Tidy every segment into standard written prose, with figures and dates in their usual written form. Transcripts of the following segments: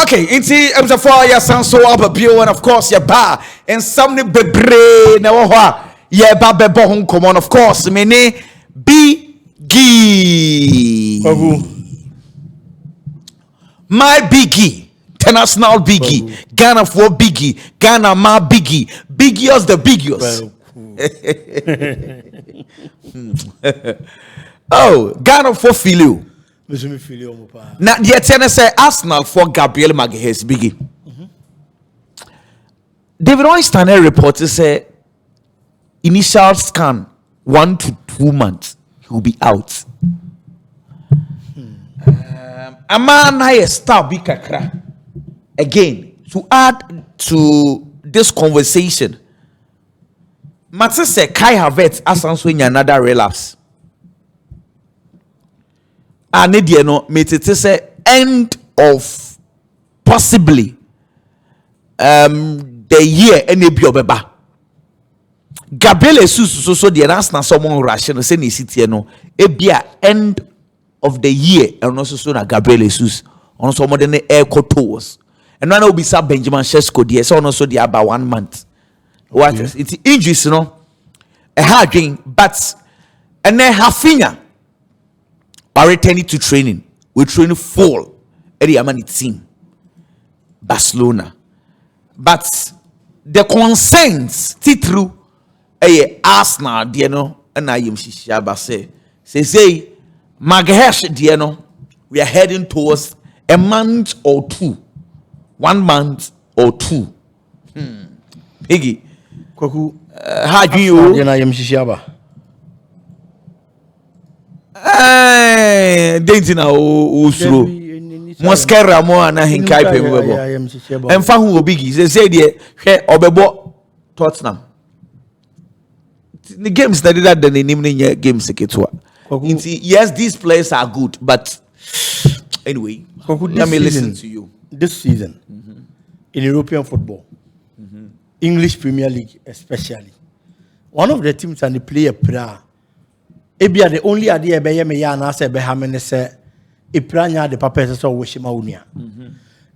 Okay, inti I'm for your son so up a bill and of course your bar and something bebre na wa yeah ba be bo come on of course many biggie my biggie international biggie Ghana for biggie Ghana my biggie biggiest the biggest oh Ghana for feel now, the attorney say Arsenal for Gabriel Magalhaes biggie. David Einstein reported say initial scan 1 to 2 months he will be out. A man I start big kakra again to add to this conversation. Matse say Kai Havertz asanso another relapse. And it say end of possibly the year any biobeba. Gabriel Jesus so the answer someone rational say ni city no ebia end of the year and also so na Gabriel Jesus on some more than air cotos and now will be sub Benjamin Shesko there so also the about 1 month. What is it's injuries no a hard game but and then Hafinya are returning to training. We train full every Amani team Barcelona, but the concerns through a Arsenal, and I am Shishaba say Magalhaes, we are heading towards a month or two, 1 month or two. Piggy, how do you? I am Shishaba. Dating slow. Mascara more na hinkai pe webo. Emfa hu obigi say dey hwe obebo Tottenham. The games that did that the name games seketwa. Yes, these players are good, but anyway, let me listen to you. This season in European football, English Premier League especially, one of the teams and the player prayer. Ebia the only idea be me ya na say be ha me say ipranya the papa say wo shima unia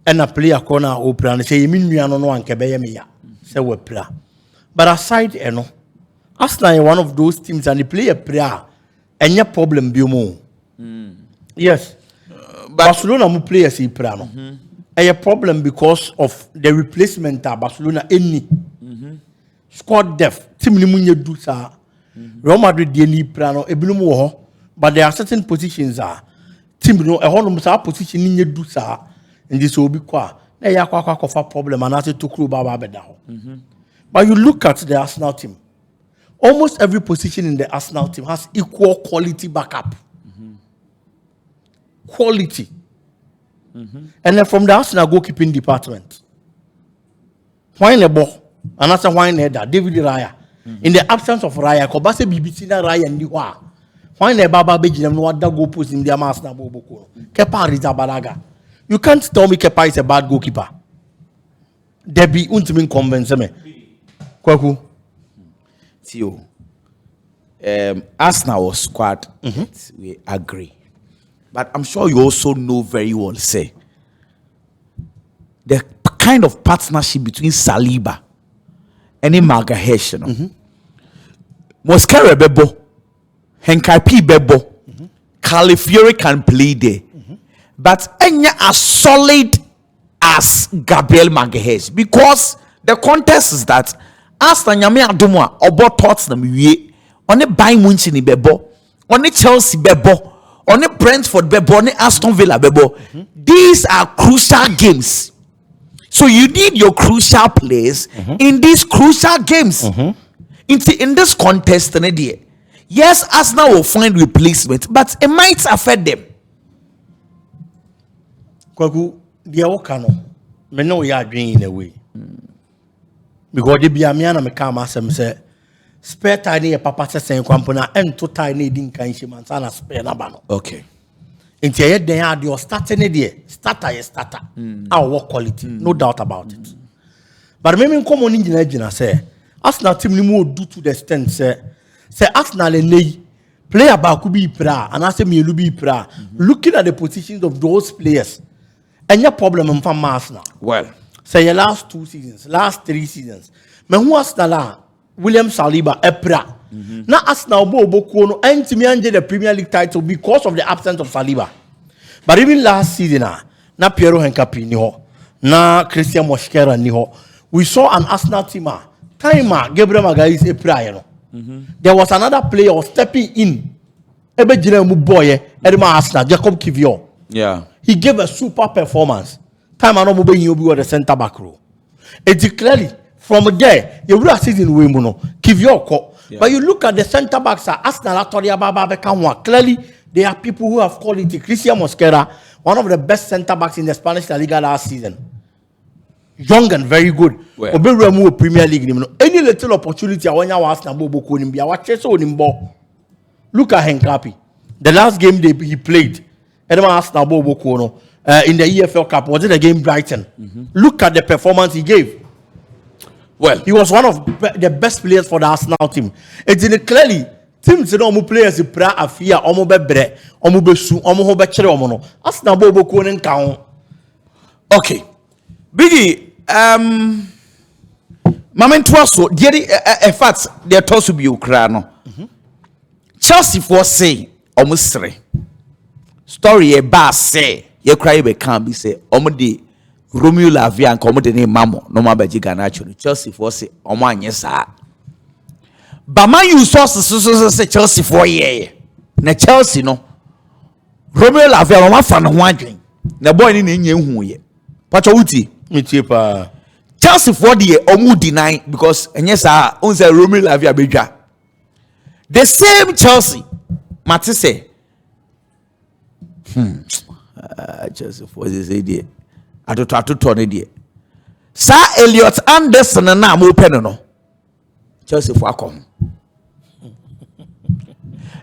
and a player corner o plan say yemi nua no no anke be me ya say we pra but aside eno Arsenal is one of those teams and the player prayer any problem bi mo yes Barcelona mu players e pra no a problem because of the replacement that Barcelona any squad depth team ni mu nye du sa Real Madrid ni plano ebinum wo ho but there are certain positions team no e honum sa position ni nyedu sa ndi so obi kwa na ya kwa for problem and as to club ba beda ho but you look at the Arsenal team, almost every position in the Arsenal team has equal quality backup quality and then from the Arsenal goalkeeping department why ne ball and that's why ne da David Raya. In the absence of Raya, Kobase BBC na Raya ndi wa. Why ne baba be jinem no wada go post in their mass na boboko. Kepa Rizabalaga. You can't tell me Kepa is a bad goalkeeper. Debbie untimi convince me. Kwaku. Tio. Arsenal squad, we agree. But I'm sure you also know very well, say, the kind of partnership between Saliba and Magalhaes, Mosquera bebo, Henkai bebo, Calafiori can play there, but Enya as solid as Gabriel Magalhaes because the contest is that Arsenal nyame adomwa obo Tottenham wie on the Bayern Munich ni bebo, on the Chelsea bebo, on the Brentford bebo, on the Aston Villa bebo. These are crucial games. So you need your crucial players in these crucial games. In this contest, yes, Arsenal will find replacement, but it might affect them. Kwaku, the Okano, me know you are doing in a way. Because the Biamiana me come as say, spare tiny a papa saying Quampona and too tiny didn't kind of spare nabano. Okay. Into yet they had your starting idea. Starter is starter. Our work quality, no doubt about it. But maybe common engineer say, Arsenal team ni more do to the extent say Arsenal and player ba could be pra and I say me be pra. Looking at the positions of those players, And your problem in from Arsenal. Well, Say your last 2 seasons, last 3 seasons. Me who Arsenal William Saliba Epra. Now Arsenal Bobo Kono and Timianje the Premier League title because of the absence of Saliba. But even last season, na Piero Henkapi niho, na Christian Mosquera niho. We saw an Arsenal team. Timer Gabriel Magalhaes Epra. There was another player stepping in. Ebe jina mu boy Edema Arsenal Jacob Kivior. yeah. He gave a super performance. Time and Omobe Yobi the center back row. It clearly from there, you will season we muno Kivior. But you look at the center backs are Arsenal Atoria Baba Bekanwa. Clearly, they are people who have quality. Christian Mosquera, one of the best center backs in the Spanish La Liga last season. Young and very good. Well, Premier League. Any little opportunity, I want you Arsenal Bobo Konimbia. Watch so nimbo. Look at Henkapi. The last game he played, Edema Arsenal Bobo Kono in the EFL Cup, was it the game Brighton? Look at the performance he gave. Well, He was one of the best players for the Arsenal team. It's in clearly teams that omu players pra afia omu bebre omu besu omu ho bechere omu no Arsenal Bobo Kono nka. okay. Biggie, Mamen Twaso, in fact, they're told to be Ukraine. Chelsea for say almost 3. Story a bass say you cry be can be say omudi Romeo Lavia and come the name Mamo no mabeji ganacho. Chelsea for say omo yes but man you so say Chelsea for ye na Chelsea no Romeo Lavia mama fan ho adwen na boy ni na nya hu ye pacho wuti Mitipa Chelsea for the omu deny because yes on say Romeo Lavia bedwa the same Chelsea Mati say Chelsea for this idea atoto ne die Sir Elliot Anderson na am open no Chelsea for akom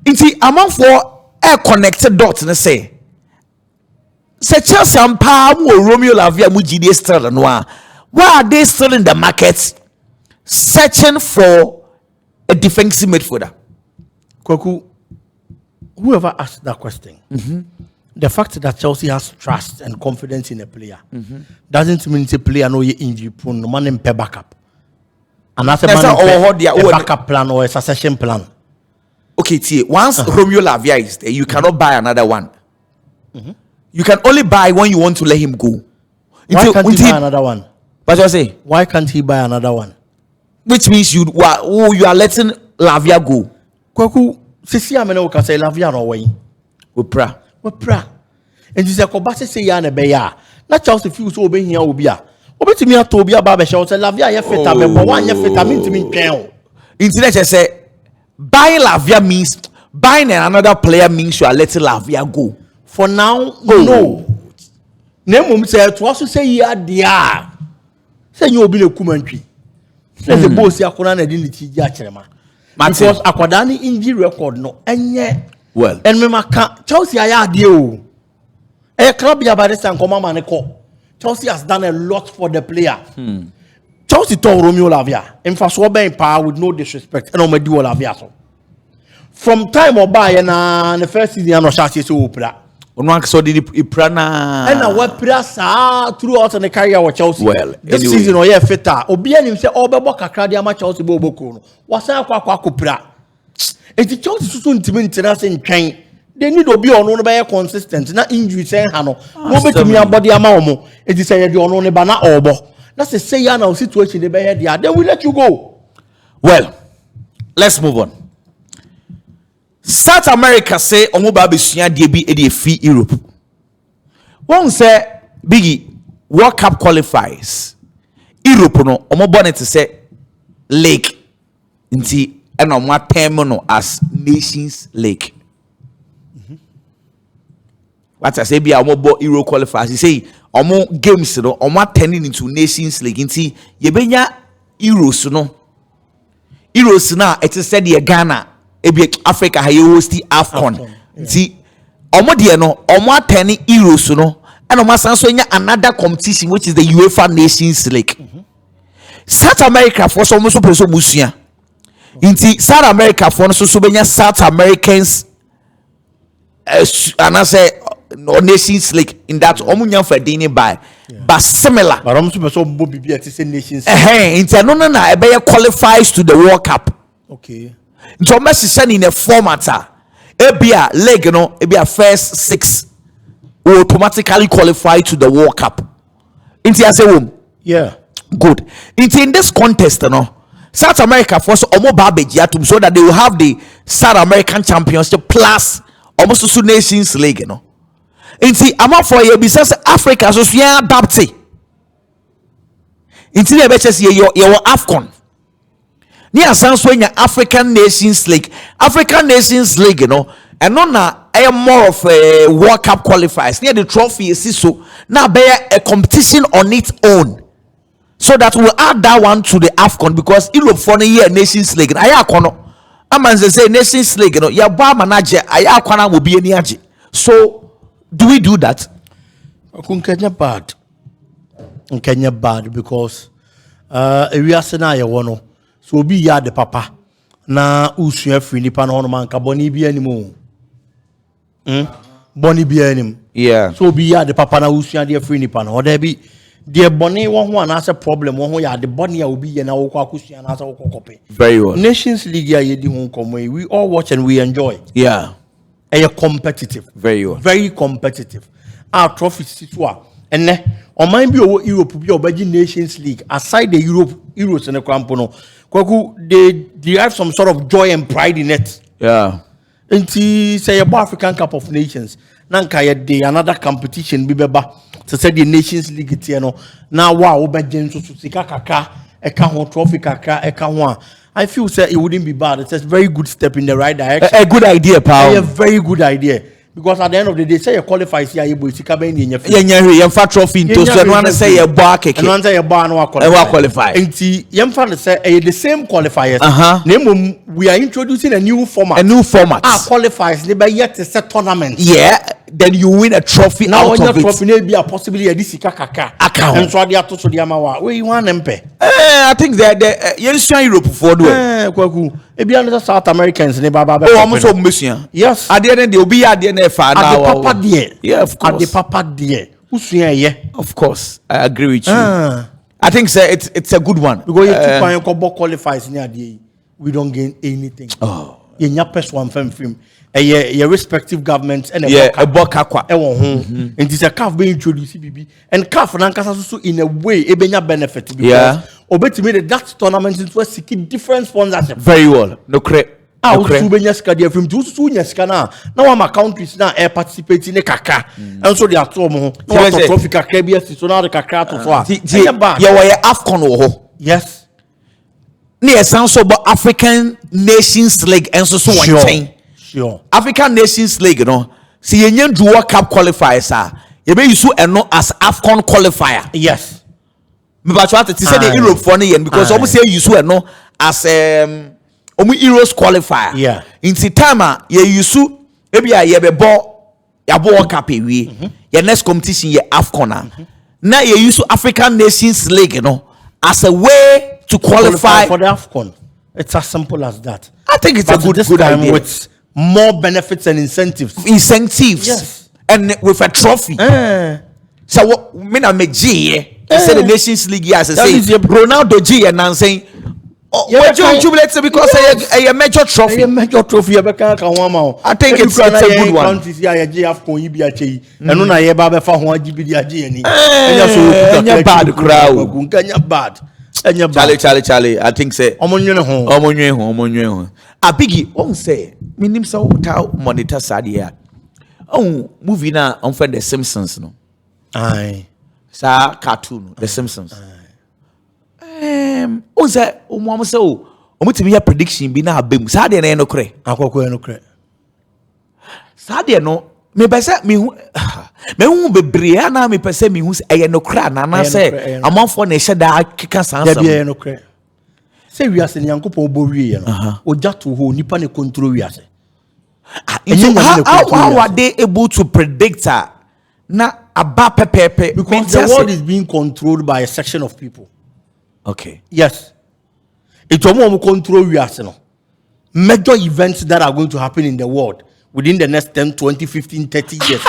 inti among for air connected dots ne say Chelsea am pa mo Romeo Lavia mu GD still no why are they still in the market searching for a defensive midfielder? Kwaku, whoever asked that question, the fact that Chelsea has trust and confidence in a player doesn't mean the player no injury prone, no man pay backup. And that's a backup plan or a succession plan. Okay, T. Once Romeo Lavia is there, you cannot buy another one. You can only buy when you want to let him go. Why can't he buy another one? What you say? Why can't he buy another one? Which means you are letting Lavia go. Kwaku, sisi amene can say Lavia no way. We pra. And you say Kobase say ya na be ya. Na Chelsea feel so obe hia obi a. Obetimi ato obi aba be show say Lavia ye feta me bo wan ye feta me ntimi ntwen. Internet say buying Lavia means buying another player means you are letting Lavia go. For now, no. Name say to also say ya dia. Say you obi le kumantwi. Say the boss ya kona na di ni ti ja kyerema. Because akwadani injury record no enye well and me maka Chelsea aya ade o e club ya ba this time come man call Chelsea has done a lot for the player. Chelsea told Romeo Lavia in fact so be power with no disrespect and o do Lavia so from time or by na the first season no chance so opera ono so di iprana and na we pra sa throughout the career of Chelsea. Well, this anyway. season or yeah feta obi anim say obebo kakra dia ma Chelsea bo boko no wasa akwa kopra. If the Chelsea so ntimi ntina se ntwen they need obi ono no be consistent na injury say ha no no betumi abodi ama omo it is say the ono ne ba na obo na say ya na situation dey be here there then we let you go. Well, let's move on. South America say omo ba besua de bi e de fi Europe. One say Biggie World Cup qualifiers. Europe no omo bonnet say Lake nti and on what term as Nations League. What I say be omo bo Euro qualifiers. He say omo games no omo turning into Nations League nti ye benya Euros no. Euros na it is said the Ghana ebi Africa ha host AFCON. Nti omo de no omo turning Euros no and omo san so nya another competition which is the UEFA Nations League. South America for so so preso musua. Inti South America for so benya South Americans and I say or Nations League in that omunya for dini by but similar but I'm super so Bobby at the Nations. No ebe qualifies to the World Cup. Okay. So Messi send in a format ebia leg no ebia first 6 will automatically qualify to the World Cup. Into as a yeah, good. In this contest, no, South America for so that they will have the South American Championship plus almost to Nations League, you know. I'm up for you because Africa so yeah adapted. Into the best your AFCON. Near sans when your African Nations League, you know, and no na I am more of a World Cup qualifiers. Near the trophy is so now bear a competition on its own. So that we'll add that one to the AFCON because Europe for the year Nations League. I say Nations League, you know, your bar manager, I will be any aji. So do we do that? Kenya bad because we are saying one so be ya the papa na usua free nipa na hono man ka boni bi animu boni bi anim yeah so be ya the papa na usua de free nipa na there be the boni one ho na problem one ho ya the boni ya obi ye na wo kwa kusua na asa wo kokope very well. Nations League ya ye di ho komo we all watch and we enjoy. Yeah, A competitive, very well, very competitive. Our trophy situa ene o man bi o Europe bi o baji Nations League aside the Euros in the crampono kwaku they derive some sort of joy and pride in it. yeah. Nti say about African Cup of Nations nanka ye dey another competition bi beba to say the Nations League tie no na wa o baje nso so sika kaka e ka ho trophy kaka e ka ho a I feel say it wouldn't be bad. It's a very good step in the right direction. A good idea, pal. A very good idea. Because at the end of the day, say you qualify, see you boy, see kabe in your fat trophy into so one say your bar cake. And one say your bar no qualify. And see, yam say the same qualifiers. Name we are introducing a new format. A new format. Qualifiers, they yet a set tournament. Yeah. Then you win a trophy now out of it. Trophy may be a possibility a disika kaka account. And so they are to so the amawa. Where you want MP? I think that Europe for do it. Kwaku. Ebi another South Americans ne baba. Oh, almost so mission. Yes. At the end they will be at the end now. At the papa dear. Yeah, of course. At the papa dear. Usuya ye. Of course, I agree with you. I think it's a good one. Because you keep qualifies near the we don't gain anything. Oh. You nyapes one film. Your respective governments and a boka kwa. And it's a calf being introduced BB and calf so in a way ebenya benefit because yeah. Obetime that tournament is was seeking different sponsorship. Very well. No credit. Ah, usubenya skadia from to sunya skana. Now our countries now participate in a kaka. And so they are to mo. No trophy kaka bi so now the kaka to so. You were AFCON yes. Near sounds about African Nations League and so one thing. Sure. African Nations League, you know. See, you do World Cup qualifiers, you may use and as AFCON qualifier. Yes. But what it is the Europe for the end because almost say you use no as Euros qualifier. Yeah. In Sitama, you use maybe you be ball ya World Cup we. Your next competition ye AFCON. Now you use African Nations League, you know, as a way to qualify for the AFCON. It's as simple as that. I think it's a good idea. With more benefits and incentives. Yes. And with a trophy. So what mean I make G said the Nations League yes say Ronaldo G and I'm saying what you jubilate because a major trophy. A major trophy I think it's a good one. Countries here AFCON yi bi achi and no na ye ba be fa ho agbi di agi ani. Enya bad crowd. Enya bad. Charlie. I think say omonwe ho. Abigi on say minim say without monitor sadia. Oh, movie na on friend the Simpsons no. Aye. Sa cartoon the Simpsons. On say o mo say o mutimi ya prediction bi na abem. Sa de na no kre. Akoko no kre. Sa de no me pese me hu bebre na me pese me hu eye no kra na na say amanfo na ehye da keka sansa. Be no kre. Say we ase nyankopon bo wie no. Oja to ho nipa ne control we ase. How are they able to predict na aba pepepe because the world is being controlled by a section of people. Okay. Yes. It's almost control we ase no. Major events that are going to happen in the world within the next 10, 20, 15, 30 years.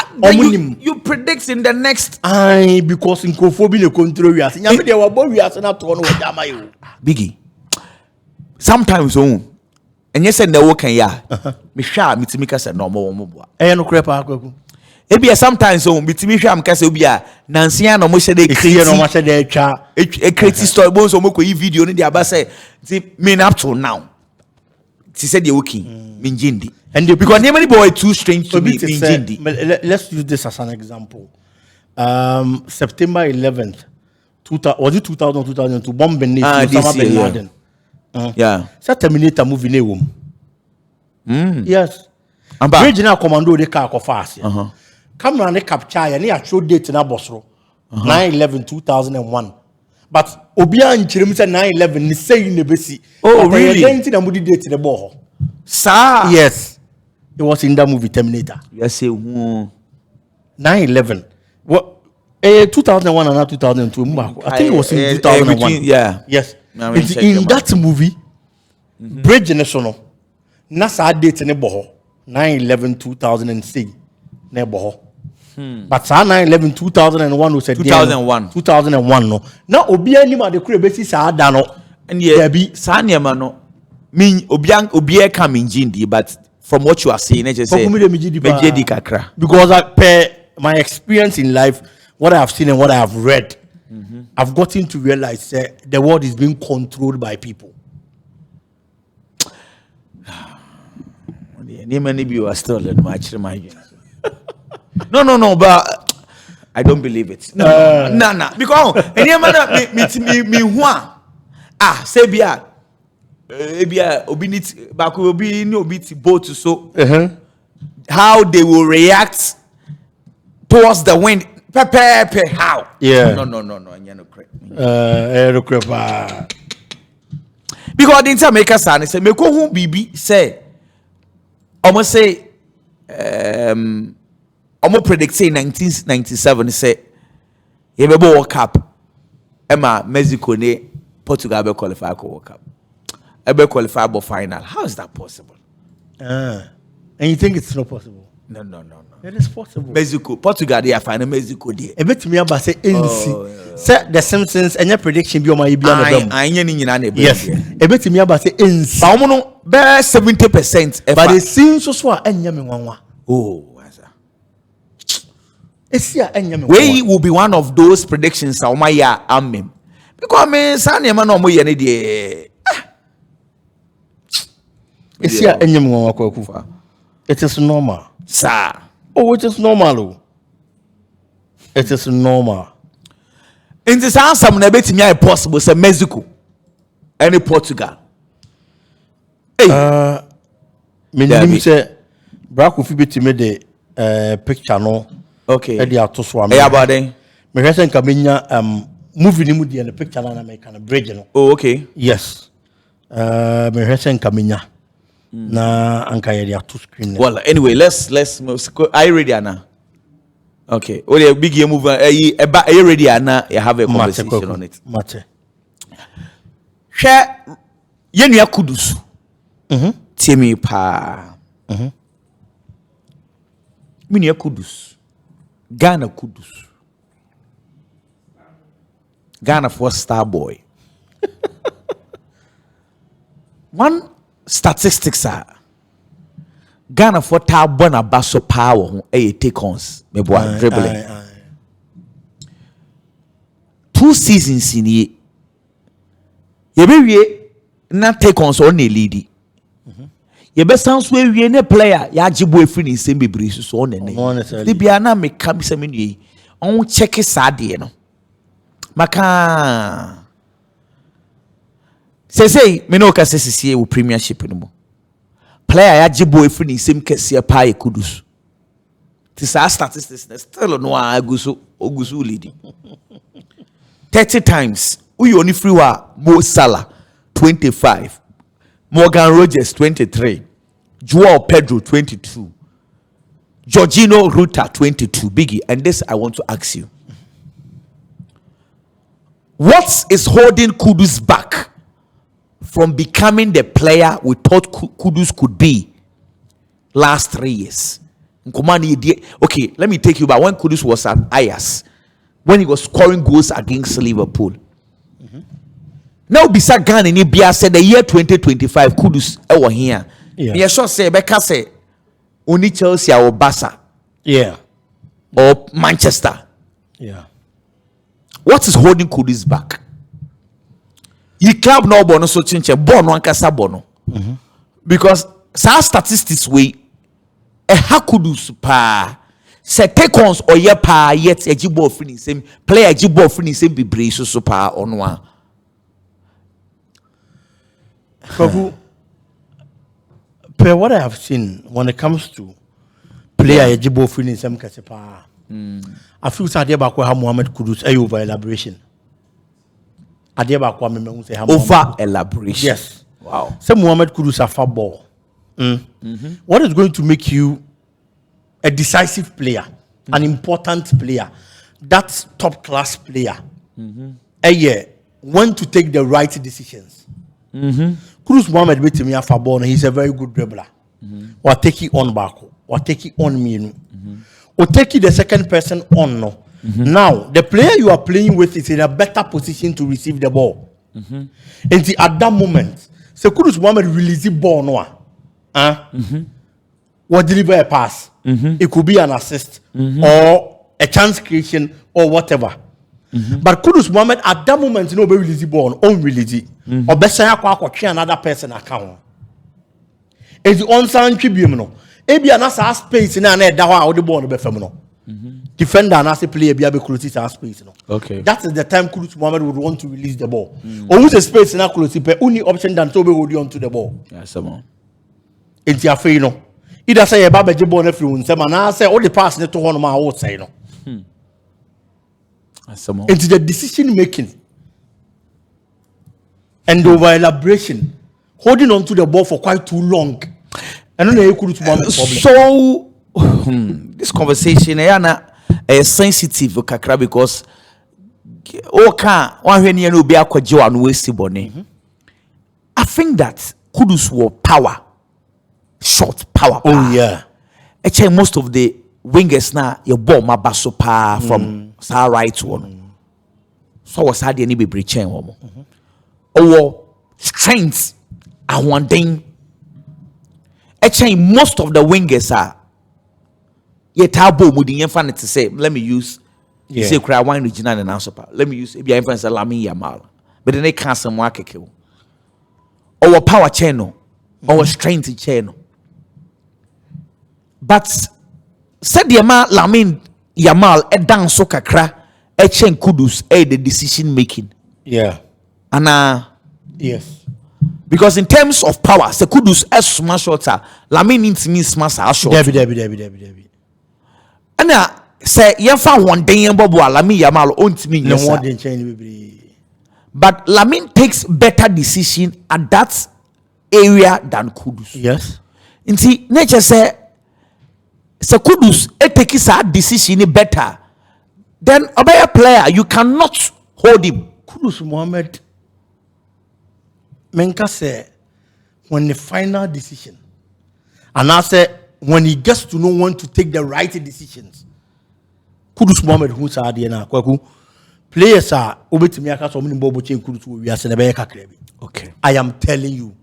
You predict in the next. Because in Kofobi, the control, we are saying, they were born, we are not one with Damayo. Biggie. Sometimes, and yes, and the work, yeah. Misha, Mitimika said, no more. No crepa. Ebia sometimes bitimi hwam kase obia nansia no mo hye de create no mo hye de twa e create story bo so mo ko video ni dia ba say me up to now she said you working minjindi and because many boy too strange to me minjindi. Let's use this as an example. September 11th 2002 bomb beneath Osama bin Laden. Yeah, so Terminator movie ne wom. Yes, regional commando de car ko fast. Camera ne capture ya ne ya show date na bosro 9/11/2001 but obia nchirem say 9/11 ni say ne besi. Oh really? Then na mudi date ne bo ho sir. Yes, it was in that movie Terminator. You say 9/11 what 2001 and 2002 I think it was in 2001. Yeah, yes, in that movie Bridge National na sa date ne bo ho 9/11/2006 ne bo ho. But 9/11/2001 was a 2001 no. Now obi anima de kure besi sa da no. And yeah, be sa niema no. Mean obi come in jindi, but from what you are saying, I just say kakra. Because per my experience in life, what I have seen and what I have read, I've gotten to realize the world is being controlled by people. You are still in my No, but I don't believe it. No. Because any man me say bia obinit back obi ni obi ti boat so how they will react towards the wind how yeah no because the time make us say me ko hu bibi say almost say almost predict say 1997 say ye be World Cup Emma Mexico ne Portugal be qualify for World Cup be qualify for final. How is that possible? And you think it's not possible? No. It is possible. Mexico, Portugal, they are final. Mexico, they. A bit me about say NC. Say the Simpsons and your prediction be on my IBM. Yes. A bit me about say NC. Paumono be 70%. But it seems so far enyame wanwa. Oh, we will be one of those predictions. Saumaya amem. Because me sani man no mo ye ne de. It is normal. Sir. Oh, it is normal. It is normal. In this answer, I'm not possible. Say Mexico, any Portugal. Hey, me say, Braco Fibi to me the picture no. Okay. Eddie Atoswa. Hey, about them. Me recent Camina movie ni mudi and the picture na American bridge no. Oh, okay. Yes. Me recent Camina. Na anka ya two screen. Well, anyway, let's are you ready Anna? Okay. Oh, the big game move. Are you ready Anna? You have a conversation on it. Mate. Share Yenya Kudus. Temi pa. Mini Kudus. Ghana Kudus. Ghana for star boy. One statistics are Ghana for tabona basso power take ons me boy dribbling 2 seasons in ye be na take ons on a lady ye be sounds we ne player ya jibo efri ni nsem bebre so on ne de bia na me kam se me ni on check sade no maka say me no ka sesisie wo premiership no mo player ya jibo efri ni nsem kese pa e Kudus ti sa statistics still no ogusu leading 30 times uyo ni free wa Mo Salah 25 Morgan Rogers 23 Joao Pedro 22 Jorginho Ruta 22 Biggie. And this I want to ask you, what is holding Kudus back from becoming the player we thought Kudus could be last 3 years. Okay, let me take you back when Kudus was at Ajax, when he was scoring goals against Liverpool. Now, beside Ghana, Bia said the year 2025, Kudus over here. Yeah, sure say Becca say only Chelsea or Barca. Yeah. Or Manchester. Yeah. What is holding Kudus back? He club no bono so chinche bono ankasa bono. Because some statistics way ha Kudus pa se take ons or ye pa yet ejibo fini same player ejibo fini same bebre so pa onwa. Per what I have seen when it comes to player ejibo fini same kasepa. I feel sad about how Mohamed Kudus over elaboration. Over elaboration. Yes. Wow. Say Mohamed Kudus a far ball. What is going to make you a decisive player, an important player, that top class player? When to take the right decisions. Kudus Mohamed with me a far ball. He's a very good dribbler. Or take it on back. Or take it on me. Or take it the second person on no. Now the player you are playing with is in a better position to receive the ball. And at that moment, so Kudus Mohamed release the ball no. Or deliver a pass. It could be an assist or a chance creation or whatever. But Kudus Mohamed at that moment, you know, be release the ball, on release it. Or best say another person account. It's the on-sound tribune no. Ebi anasa space na na da ho a the ball no be fam no. Defender anasa player bi be close to space no. Okay. That is the time Kudus Mohamed would want to release the ball. Or who's a space na close pe only option than to be hold on to the ball. Yes, come Enti afei no. Either say e ba be ball na free un say na say all the pass ne to ho no ma wo say no. Into the decision making and over elaboration, holding on to the ball for quite too long. I don't know you could problem. So this conversation is sensitive kakra because I think that Kudus were power, short power. Oh yeah. Actually, most of the wingers now your ball ma baso pa from side right one. So was had any be breaching one. Or strength and one thing. Actually, most of the wingers are yet tabo mudin fan to say, let me use say cry wine regional and answer. Let me use if your influence Lamine-Olise. But then they can't some work kill. Or power channel or strength channel. But said the man Lamine-Olise a dance so kakra a chain Kudus a the decision making. Yeah. And yes. Because in terms of power, se Kudus as smash shorter, Lamine needs me smash our short. Debbie. And say you found one day and Bobo Lamine-Olise on me. No more than change. But Lamine takes better decision at that area than Kudus. Yes. And see, nature say Kudus takes a decision better than a better player. You cannot hold him. Kudus Mohamed Menka say when the final decision, and I say when he gets to know when to take the right decisions. Kudus Mohamed who's na kwaku players are obetimi aka so many bobo chain Kudus we are senebe kakra bi. Okay. I am telling you.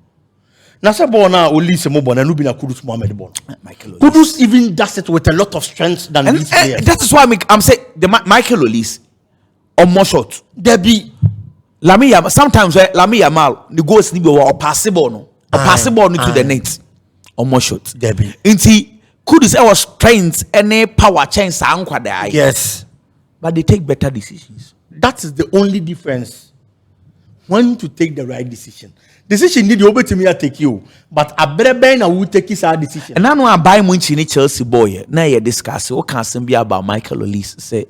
Na say ball na Olise mo ball na no bi na Kudus Mohamed ball. Kudus even does it with a lot of strength than these players. That is why I'm saying the Lamine-Olise or more shot. There be Lamine sometimes Lamine-Olise the goals need or passable no or passable to the net or more shot. There be inti Kudus was strength any power change sankwa there. Yes, but they take better decisions. That is the only difference. When to take the right decision. Decision need you to me take you, but a better na will take his decision. And now I buy Munchi ni Chelsea boy. Now you discuss what can be about Lamine-Olise say.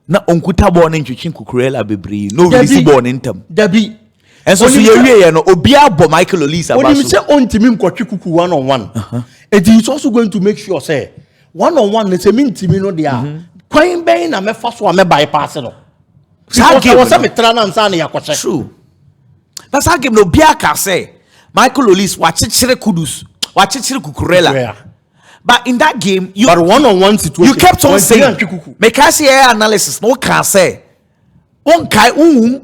Na onkuta born in Chuchin Kukurela Bibri, no really born in them. Debbie. And so you know, Obia bo Lamine-Olise. When you say on team Kwachuku 1-on-1, it is also going to make sure say 1-on-1. Let's say mean team no they are. Quite bang na me first one me bypass no. True. That's how game no Biaka say Lamine-Olise watch Kudus, watch Kukurela. But in that game, but one-on-one situation, you kept on when saying, Kuku. make I see analysis. No can say. One kai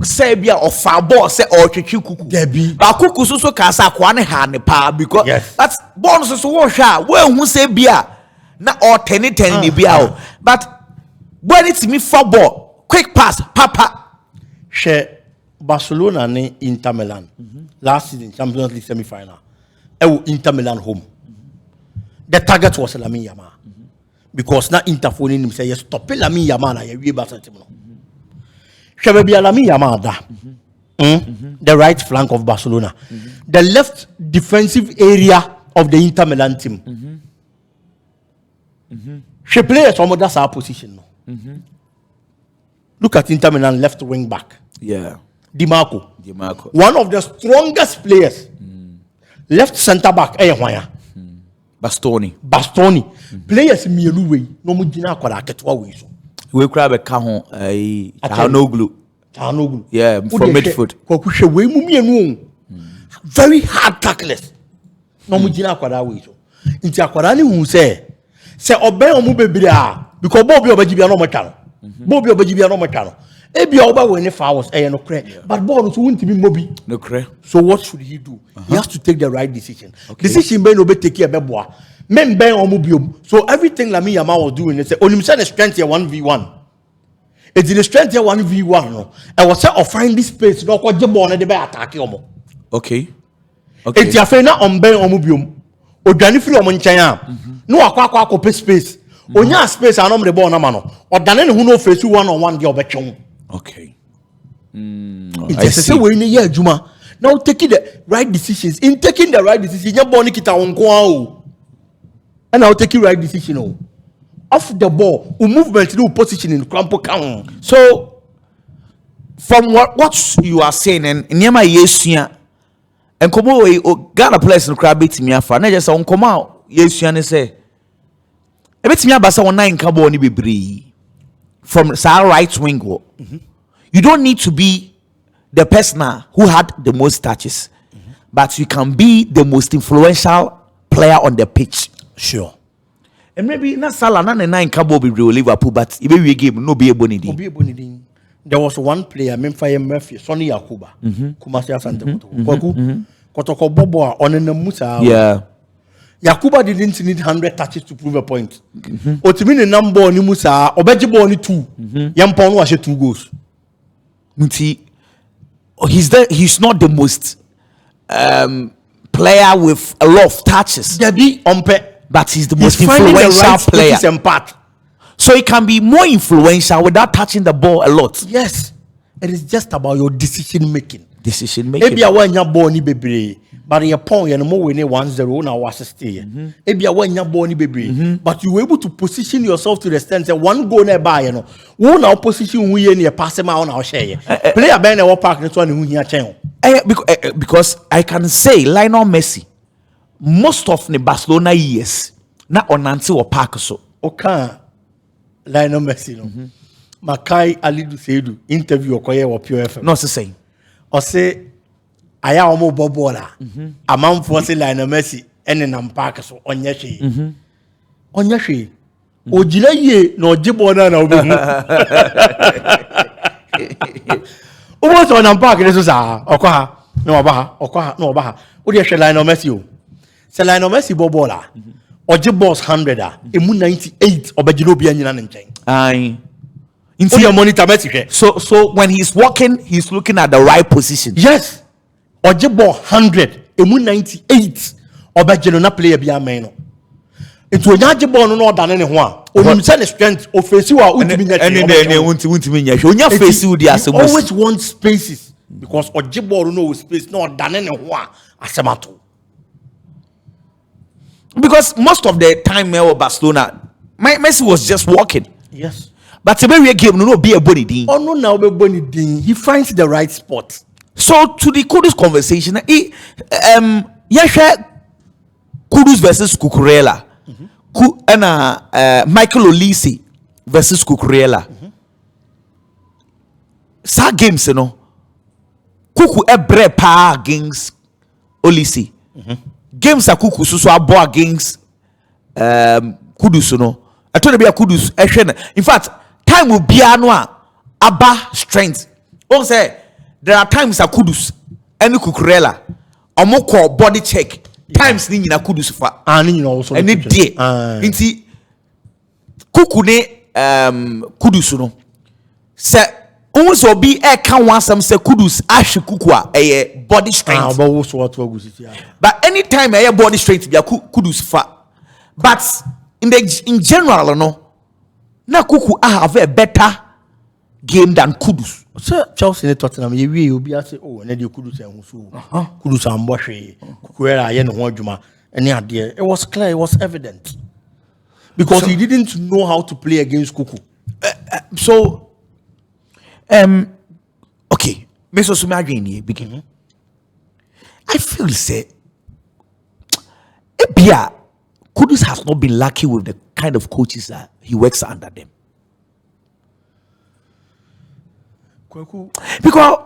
say be or far ball say or chichi kuku. Debbie. But kuku so can say kwane hane pa because Yes. that's bonus so wash where who say bia na or 10 ni bia. But when it's me football, quick pass, papa. Share Barcelona ne Inter Milan last season Champions League semi-final. Inter Milan home. The target was Lamine-Yamal because now Inter phone him say yes stop Lamine-Yamal na we Barca team no. Shall be Lamine-Yamal da. The right flank of Barcelona, the left defensive area of the Inter Milan team. She plays some of that position no. Look at Inter Milan left wing back. Yeah. Di Marco. One of the strongest players. Left center back. Bastoni. Players mielu we no mu gina akwara ketwa we so. We grab a kahon Chanoglu. Yeah, from midfoot. Kokuhwe we mu mienu. Very hard tacklers. No mu gina akwara we so. Nti akwara ni hu say oben omu bebre a because Bobby obagibia no matano. Bobby obagibia no matano. Ebia oba we ne fouls no cre. But ball so won't be mobi. No cre. So what should he do? He has to take the right decision. Decision ben obe take care beboa. Men ben omu biom. So everything Lamine-Yamal was doing, they say only say strength here 1v1. It's the strength here 1v1 no. I was say find this space no ko jebo na de be attack omo. Okay. It's ya fe na on ben omu biom. Odwane firi omo nchen a. No akwa space. Onya space anom de ball na ma no. Odane ne hu no face 1-on-1 de obetwon. Okay. I see. We need adwuma. Now taking the right decisions. In taking the right decision, your ball kita onko and now taking right decision. Off the ball, movement, no position in crampo count. So from what you are saying and nyama yesia and komo we Ghana players no crab bit me afa na just on koma yesia ne say e bit me abasa won nine ka ball ni bebre from sa right wing. You don't need to be the person who had the most touches, but you can be the most influential player on the pitch. Sure. And maybe not Salah, not the nine cabo be real Liverpool, but if we game no be a bonity. There was one player, Memphis Murphy, Sonny Yakuba, Kumasi Santa Kotoko Bobo on the Musa. Yeah. Yakuba didn't need 100 touches to prove a point. Otimini number ni Musa, Obejibo ni 2. Yampon was 2 goals. He's not the most player with a lot of touches. But he's the most influential player. So he can be more influential without touching the ball a lot. Yes. It is just about your decision making. Maybe I want your ball ni bebre. But your point and more winning 1-0 now was stay. Maybe I want your ball ni bebre. But you were able to position yourself to the extent that one goal nearby, you know. One now position we in your pass him out our share. Player Ben our park this one who here channel. Because I can say Lionel Messi, most of the Barcelona years, not on Nancy or Park so. Okay. Lionel Messi no. Makai Alidu Seidu interview okoye wa Pure FM. No, it's the same. Or say aya omo bobola. Amam for say Lionel Messi ene nam park so onye hwe. Onye hwe. Ojina ye na ojibo na obehu. Omo so nam park ne so sa okwa no oba ha. O de hwe Lionel Messi o. Say Lionel Messi bobola. Oji boss 100 emu 98 obejiro bia nyina ne nchen. Aye. Into your monitor Messi. So when he's walking, he's looking at the right position. Yes. Oji boss 100 emu 98 obejiro na player bia men no. Into onyaje ball no da ne ho a. Onim say the strength offensive wa ultimi nya. Ultimi nya. Onya face with the asemos. Always want spaces because oji ball no space no da ne ho a asemato. Because most of the time Barcelona, Messi was just walking. Yes. But the way we game no be a body din. Oh no, now be body din. He finds the right spot. So to the Kudus conversation, Kudus versus Cucurella. And Michael-Olise versus Cucurella. Sa games, you know. Kuku ebre pa against Olise. Games are Kuku so abo against Kudus no I told you be a Kudus in fact time will be anwa aba strength won say there are times a Kudus any Kukurela omoko body check times ni nyina Kudus fa ani nyina also any day nti kuku ne Kudus no say so be a can want some say Kudus ash kukua a body strength but anytime a body strength be a Kudus fa but in general no na kuku have a better game than Kudus. So Chelsea and Tottenham you be say oh and you Kudus and so Kudus and Boshi Kukuera yen Wajuma and idea it was clear, it was evident because he didn't know how to play against Kuku. Okay, Mr. Sumagini begin. I feel say Ebia Kudus has not been lucky with the kind of coaches that he works under them. Because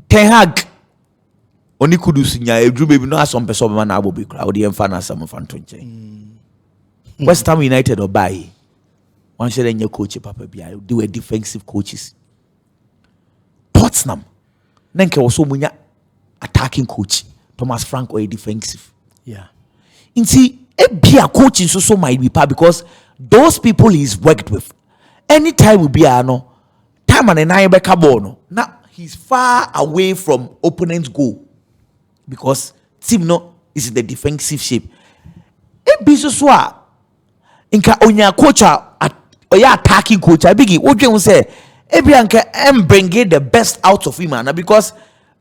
Ten Hag only Kudus nya edru baby no some person man abo be crowd the enfana some fan tonche. West Ham United or buy one share any coach papa bia they were defensive coaches. Tottenham nenke also munya attacking coach Thomas Frank or a defensive. Yeah. Inti ebia coaching so might be part because those people he's worked with anytime we be no time and nine back no now he's far away from opponent's goal because team no is in the defensive shape. Ebi so inka onya coach oya attacking coach abigi wodwen say ebi anka bring the best out of him na because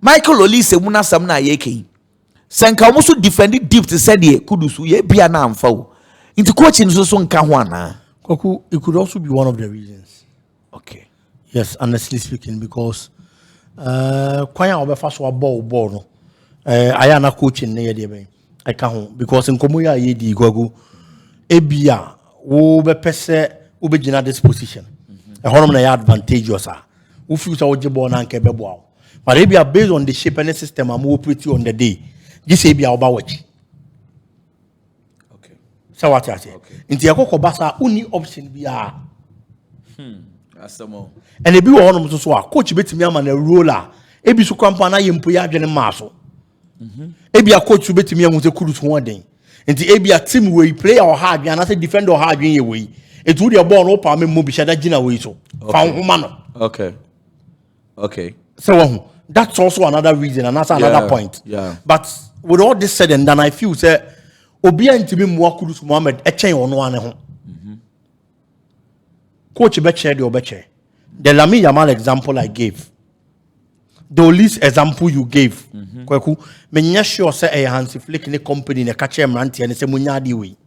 Lamine-Olise muna sam na yeke senka almost defending deep to say the Kudus ye bia na amfa wo into coaching so nka ho ana. Koku, it could also be one of the reasons. Okay. Yes, honestly speaking, because kwanya obefa so ball no. I am coaching near the I can't because in Komuya yedi gogo ebia wo be pese wo be gina this position. A honom na advantage yosa. Wo feel say wo ball na nke bebo. But ebia based on the shape and the system am operate on the day. This ebia oba watch. So what I say? Inti yakoko basa uni option biya. Asamo. And ebi wo honom so a coach betimi ama na roller. Ebi so kwampa na yempo ya adwene maso. Ebi a coach betimi ahu se Kudus ho den. Inti ebi a team we play or hard and say defend or hard wen ye we. Etu the ball no pa me mo bi shada gina we so. Fa ho ma no. Okay. So that's also another reason and that's another point. Yeah. But with all this said and done I feel say Obia ntimi mwa Kudus Mohammed echen ono ane ho. Coach beche de obeche. The Lamine-Yamal example I gave. The Olise example you gave. Kweku menya sure say e Hansi Flick ne company ne kache mrantie ne se munya di we.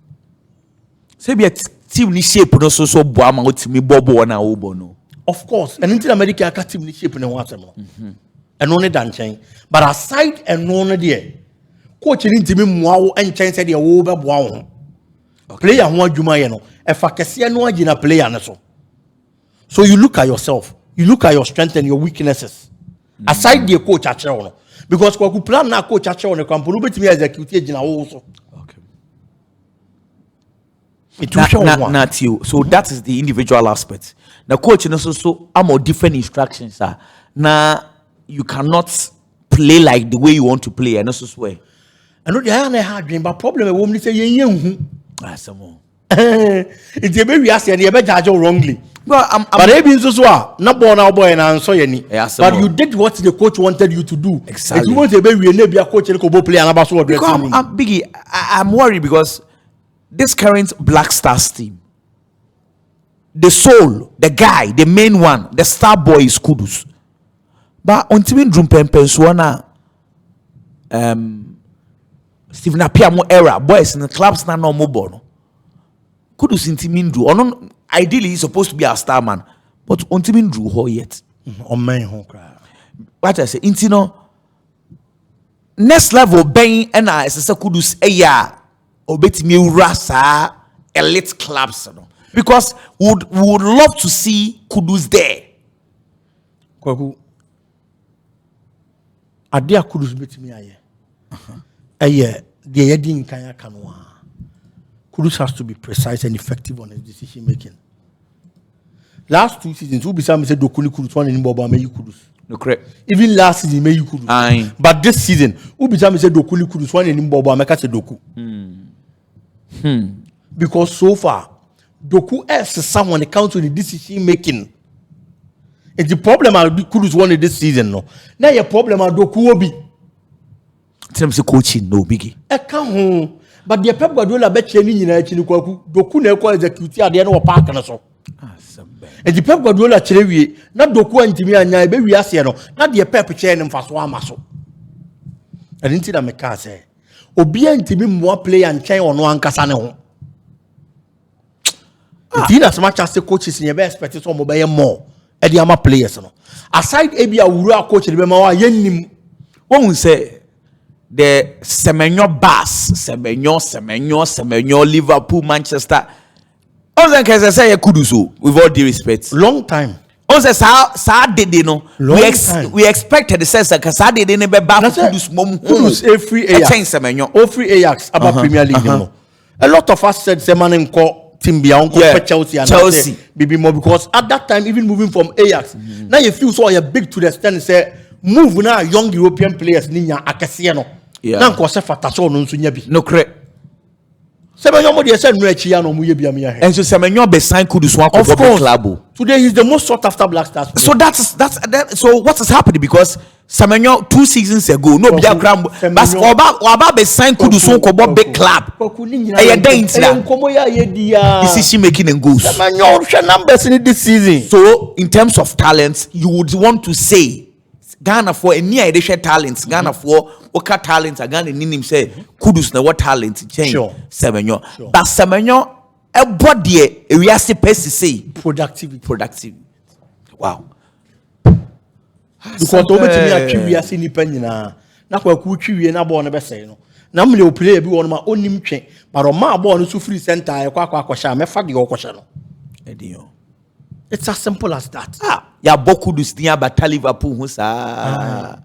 Say be team ni shape no so boa ma otimi bobo na obo no. Of course, and in America ka team ni shape ne ho asem no. And only dan chen. But aside and no there. Coach ni ntimi mwa wo enchen se de wo be boa wo. Player ho adwuma ye no. E fa kese no agina player ne so. So you look at yourself. You look at your strengths and your weaknesses. Aside the coach actually no. Because kwa plan na coach actually no kwampo no betimi execute agina wo so. Okay. Not you. So that is the individual aspect. The coach is also more different instructions. Now you cannot play like the way you want to play and also swear. I know the higher hard dream, but problem is when say yen. Some more. It's a very asset and you better judge wrongly. Well, but maybe so not born out boy and answer any. But you did what the coach wanted you to do. Exactly. If you want to be a coach, you go play another sword. Biggie, I'm worried because this current Black Stars team, the soul, the guy, the main one, the star boy is Kudus. But on Timin Drumpempensuana, Stephen Apiamo era, boys in the clubs na no more. Kudus in Timindru. Ideally, he's supposed to be a star man, but on Timindru ho yet. What I say, Intino, next level, Bain and I, as a Kudus, obeti me rasa elite clubs, because we would love to see Kudus there. Kwaku, adia Kudus beti me aye. the heading kaya kanwa. Kudus has to be precise and effective on his decision making. Last 2 seasons, who beside me said Dokuni Kudus one in Boba may Kudus. No correct. Even last season, may you Kudus. Aye. But this season, who beside me said Dokuni Kudus one in Boba make us a Doku. Because so far, Doku is someone that counts with the decision making. And the problem I Kudus won this season, no. Now your problem I Doku obi. Terms of coaching, no biggie. I come home, but the Pep Guardiola bet training in a Chinuku. Doku never execute at the end of a park and so. And the Pep Guardiola Cherewi, not Doku and Timmy and Yabe, we are saying, not the Pep chain and Faswa Maso. And into the Meka say, Obia and Timmy more play and chain on one Casano. Did as much as the coaches in your best expected some obey more. And the other players. Aside Abia Ura coach, remember, Yenim. One will say the Semenyo Bass, Semenyo, Liverpool, Manchester. Also, can I say Kudusu with all due respect? Long time. Also, sa did you know? We expected the sense that sa did never back Kudus Kudus every Ajax. All free Ajax about Premier League. A lot of us said Semanin call Timbia Chelsea and Chelsea. Maybe more because at that time, even moving from Ajax, now you feel so big to the extent say move now young European players Ninya Akasiano. Now Kosefa Tasso no Sunyabi. No correct. Semenyo mo dey say no echi no mu ye bia me here. And so Semenyo be sign Kudus one club. Today he's the most sought after Black Stars player. So that's so what is happening because Semenyo 2 seasons ago no be gram but oba be sign Kudus one big club. E ye dey intina. Decision making and goals. Semenyo share numbers in this season. So in terms of talents you would want to say Ghana for a near edition talents Ghana for Oka talents Ghana nim say Kudus na what talent change Semenyo but Semenyo a body a reasi pesi say productivity wow because to betimi atwi wiase nipa nyina na kwa ku twi wie na ball no be say no na mle o player bi won ma onim twe but o ma ball no so free center e kwa akosha me fa de o kosha no ediyo. It's as simple as that. Ya boku dus niya bata Liverpool hu sa.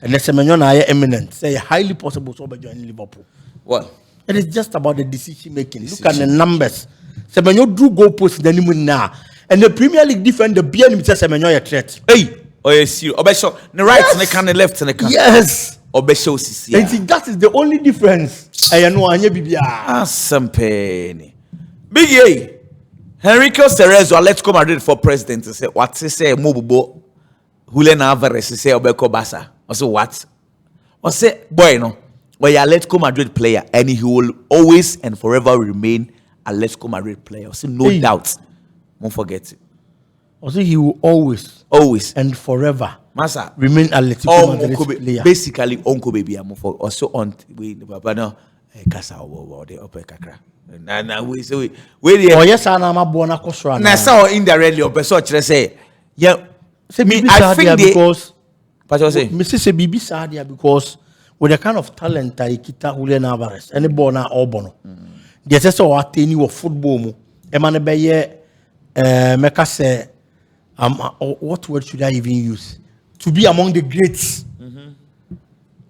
And the Semenyo na eminent. Say highly possible to join Liverpool. Well, it is just about the decision making. Look at the numbers. Semenyo drew goal post the name now. And the Premier League defender be him say Semenyo a threat. Hey, oh yes, you. Obesho, the right and the can the left and the can. Yes. Obesho sisi. And that is the only difference. I know anya bibia. Asampeni. Big A. Henrique Cerezo, Atletico Madrid for president. Say what? Say Mobubo, Julian Alvarez. Say Obeko Basa. Also what? Or say boy no. Well, you're Atletico Madrid player, and he will always and forever remain Atletico Madrid player. So no doubt, won't forget it. Also, he will always and forever Masa remain Atletico Madrid player. Basically, Uncle baby, I'm for also on we Papa no Casa or the upper Kakra. Na we say we oh yes ana ma bo na kosra na say or indirectly or person kire say yeah me I think because what you say me say bibi sadia because with the kind of talent that Kita Julian Alvarez any ball na obono the say o ateni wo football mu e ma ne be ye meka say what word should I even use to be among the greats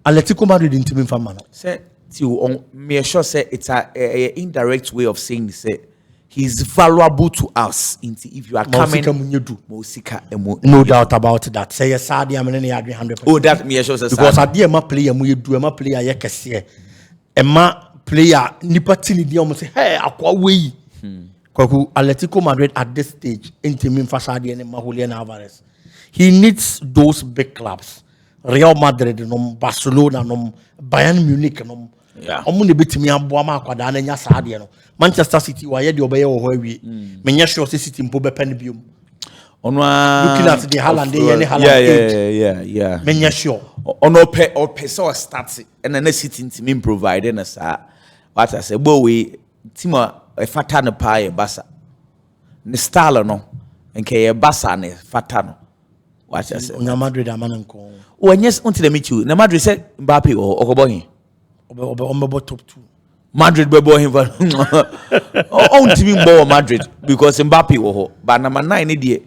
Atletico Madrid in team fan man say to me sure say it's a indirect way of saying say he's valuable to us if you are coming no doubt about that say yes I am 100%. Oh that me sure say because I dey player mu edu ma player ye kese e ma player nipa tini dey almost say hey akwa we kwaku Atletico Madrid at this stage interim fasade and Julian Alvarez he needs those big clubs Real Madrid no Barcelona no Bayern Munich no omo ne betimi aboa ma akwada na nya saade no Manchester City wa ye de obeye wo ho awie menya sure City mpo be pen biom ono looking at the Haaland yeah menya sure ono pe so start and na City team provide na sa what I say bo we team e fata no pa e Barca ne style no nke ye Barca ne fata no what I say Real Madrid amana nko Onyes until the meet you. Na Madrid say Mbappe or Okobohin. Obe top 2. Madrid be boy him for. On team ball Madrid because Mbappe wo. But number 9 ni dey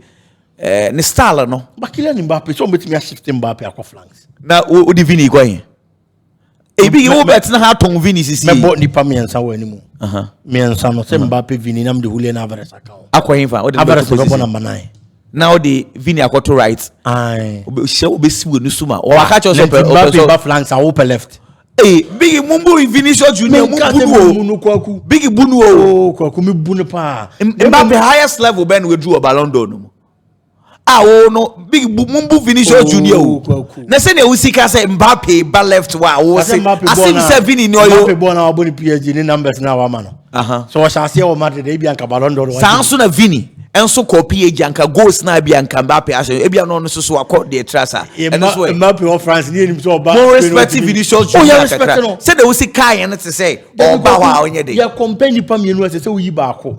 ne style no. But Kylian Mbappe so betimi shift Mbappe akwa flanks. Na o divini go hin. Big you bet na ha ton Vini sisi. Me bought nipa miensa wo animu. Miensa no say Mbappe Vini na me de Julian Alvarez account. Akwa himfa. Alvarez go number 9. Now the Vini akoto right. Aye. Obesi we nusuma. O aka cho so Mbappe back flanks and open left. Big Mumbu Vinicius Junior Mumbu. Big Bunu oh kwaku me bunu pa. Mbappe highest level ben we drew a Ballon d'Or no. No Big Mumbu Vinicius Junior. Na say na usika say Mbappe ba left wa wo say asim say Vini no yo. Mbappe born na boni PSG ni numbers na wa ma no. So was say o Madrid e bi anka Ballon d'Or. Sanso na Vini enso ko PSG anka goals na bi anka Mbappe ase e bi no no so akọ the trasa. Mbappe of France ni enim so ba. More respect Vinicius Junior. Say the usika yen to say o ba wa onye dey. Ya company pa mienu ase say o yi ba ako.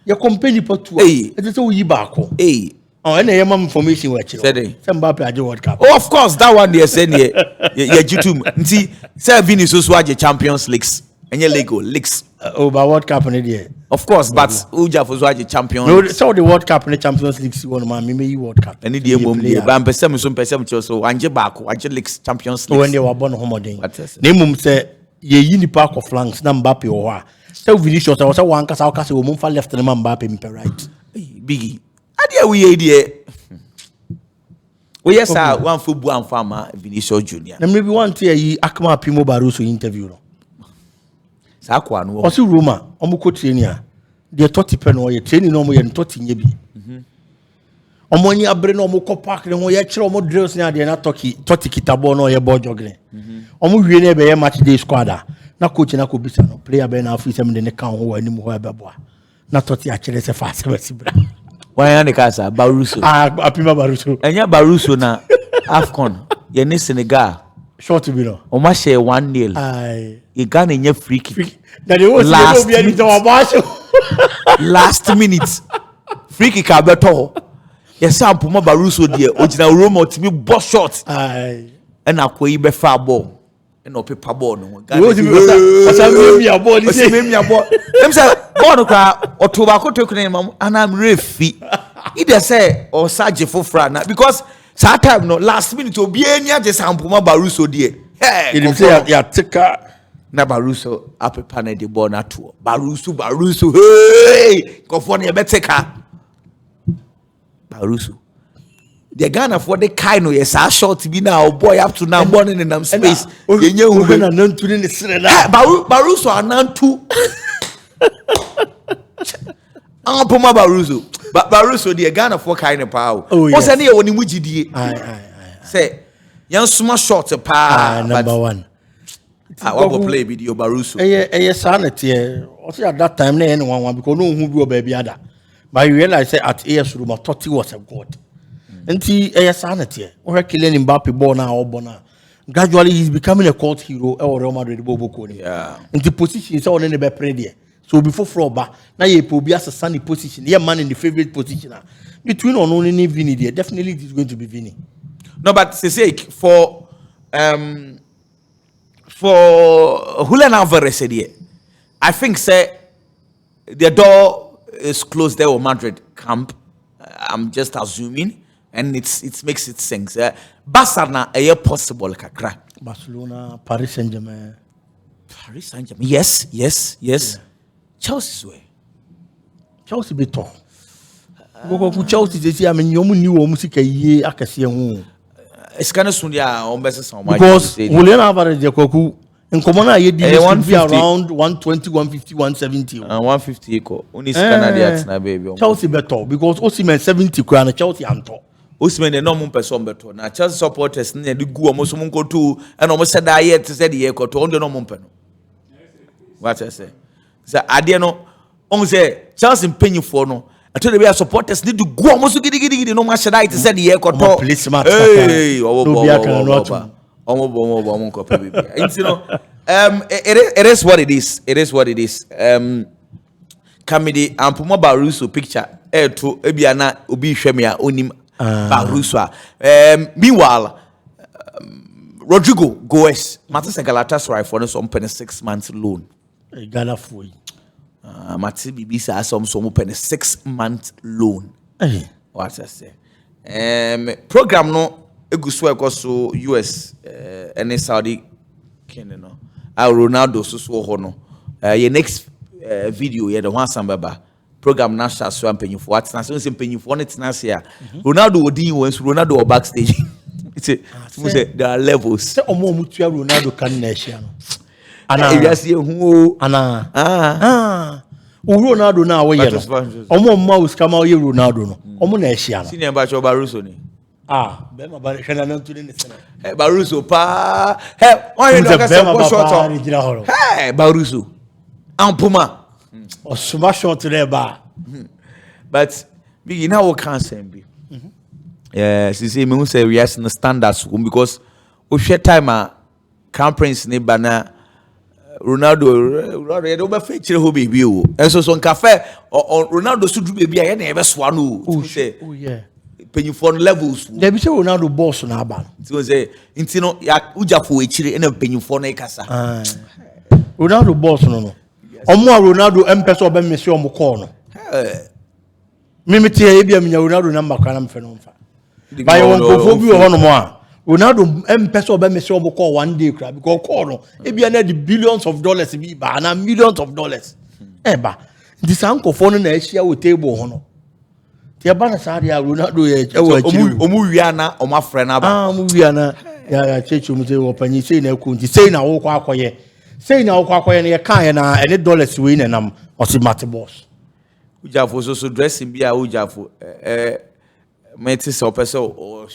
Your company put two. It's all you back. And I am information which some Mbappe World Cup. Oh, of course, that one they said you see, say Vinicius was the Champions Leagues and your Lego leagues. Over World Cup in the of course, but Uja was the Champions. No, so the World Cup and the Champions League one man, me World Cup. And the moment, but some so Anje back, Anje Leagues Champions League. When they were born home again. Name say ye in park of flanks, Mbappe or so Vinicius, I was a one cast out will move left and Mbappe right. Biggie. Adia we idea. We yes, one football and farmer Vinicius Junior. And maybe one year Akma Pimo Baruso interview. Sakwan was Roma, Omuko training. They 30 pen or training no more than 30 yebi. Omonia Breno Moko Park, no more more drills now, they're not talking 30 kitabo no your board jogging. Omu Yene match day squadder. Na coach na ko bisa no player be na afisa me ne kan ho ani mu ho abeboa na toti a kire se fa se basibra wan ya ne kasa Baruso apima Baruso enya Baruso na Afcon ye ne Senegal short bi no o ma share 1-0 ai e Ghana nya free kick na de was no bi ani to abasho last minute free kick abeto ye sample mo Baruso de ogina Roma otimi boss shot ai and akoyi be fa ball no paper ball no what's me a ball say me a ball them say ball no kwa otoba ko tekune mam anam refi either say or saje fofra na because that time no last minute obi enya je sample ma Baruso de you say ya tika na Baruso apepa na the ball na to Baruso hey kofo na beteka Baruso the Ghana for the kind of yes, I short be now boy up to now born in them space. You know, none to the Srena. Baruso are none too. I'm Puma Baruso, but Baruso, the Ghana for kind of power. What's any when you muji? Say, young small short a power number one. I will play video Baruso. Yes, sanity. Also at that time, anyone because no who will baby other. But you realize at AS room, I thought he was a god. Nti sanity o killing Mbappe born now gradually he's becoming a cult hero or Real Madrid bobo ko ni nti position say on be play there so before froba na ye po bi as sunny position ye man in the favorite position between on only Vini there definitely it is going to be Vini no but say for Julian Alvarez there I think say the door is closed there on Madrid camp I'm just assuming and it makes it sense. Barca na possible kakra. Barcelona, Paris Saint-Germain. Yes. Yeah. Chelsea way. Chelsea beton. Go Chelsea dey see I mean you ni wo musika yie akase ho. Eskana sunya on bese so much. Because Julian Alvarez dey kwaku nkomo na ye di around 120, 150, 170. 150 equal. Only Eskana dey at na baby. Chelsea beton because Osimhen 70 kwa na Chelsea anto. Osimhen dey no mun person beto na Chelsea supporters na dey gu omo so mun kotu and omo said that yet said the koto on dey no mun pe no. What I say? Say ade no on say Chelsea penny for no. I told the supporters need to go omo so gidi no man said that said the koto. Hey, omo ko pe baby. You know it is what it is. It is what it is. Kamidi Ampuma Baruso picture to ebiana obi hwemia onim Baruso. Meanwhile, Rodrigo Goes, Matis Galatasaray for some 6 months loan. Ghana for Mati Bibisa some 6 month loan. What I say? Program no Eguswa koso US any Saudi no. Ronaldo so hono. Your next video the one sambaba program national so ampenyu for what na so ampenyu for it na here. Ronaldo wodi once Ronaldo or backstage. It's there are levels. Say omo mutua Ronaldo kan na ehia no. Ana Ronaldo na wo ye no. Omo ma uskama wo ye Ronaldo no. Omo na ehia no. Senior Bacho Baruso ni. Be ma ba hwena na ntune ne sene. Baruso pa. Why you no ka support short? Baruso. Ampuma. Osuma short there ba. But big now what can say be. See me who say we has no standards because we share time Crown Prince ni bana Ronaldo you don't feature who baby o. And so cafe or Ronaldo should do baby I never swan o. Say penny for levels. There be say Ronaldo boss na aba. So say intino ya ujafo echire na penny for na ikasa. Ronaldo boss no. Omo Ronaldo empeso oba mesi omo call no. Mimi tie bia menya Ronaldo number kwa na mfe no mfa. Ba yo nkofo bi ho no mo a Ronaldo empeso oba mesi omo call one day kra because call no e bia na the billions of dollars bi ba na millions of dollars. Ba this nkofo no na ehia wo table ho no. Tie ba na sa dia Ronaldo ye e wa chiri. Omu wia na omo afre na ba. Omu wia na ya chechu mu te wo panyi sei na ku nti sei na wo kwa akoye. Sei na wo kwa akoye na ye kan na any dollars we na nam osimate boss. Ujafo so dressing bia ujafo meti so person o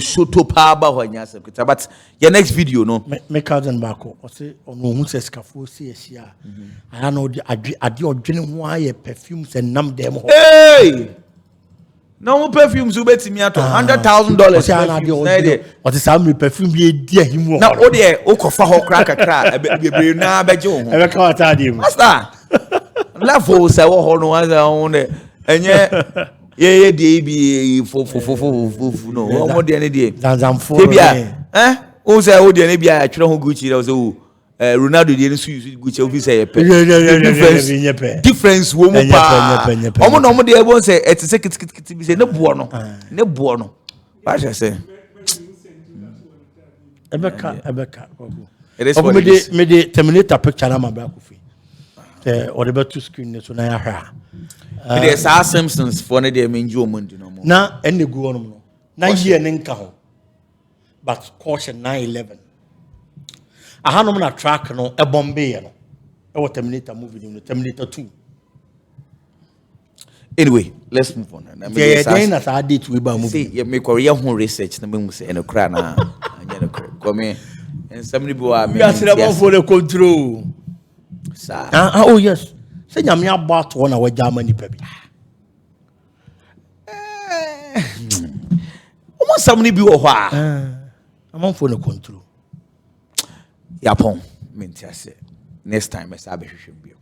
shoto pa ba ho anya se but your next video no me cousin bako o say ono hu se skafo si ehia ana no ade odwene ho aye perfumes and nam dem ho hey no perfumes u betimi ato $100,000 o say some perfume bi edi ahimu na o de o kofa ho kra kakra bebre na beje ho e be ka wata dem master level se wo ho no on enye ye dey bi fo no omo de ne de zanzamfo bia o say o de ne bia atwere ho Gucci o say o Ronaldo de ne su Gucci o fi say difference wo mo pa omo no mo de e bon say et se kit bi say ne buo no ba say ebeka me de terminator picture na ma ba ku fi or the better screen so na ya hwa there's our Simpsons for ne dey menju omundi no mo na enne gu onum no na ye ne nka ho but caution 911 ahanom na track no e bombe ye no e what Terminator movie no Terminator 2 anyway let's move on na me say na sa date we ba movie see me korea ho research na me mu say eno kra na anya no ko me and somebody be wa me ya for the control sa oh yes say nyame about one na wa Germany pa bi omo somebody be wo ho a amon for the control yapon me ntia say next time I say abehwehwem bio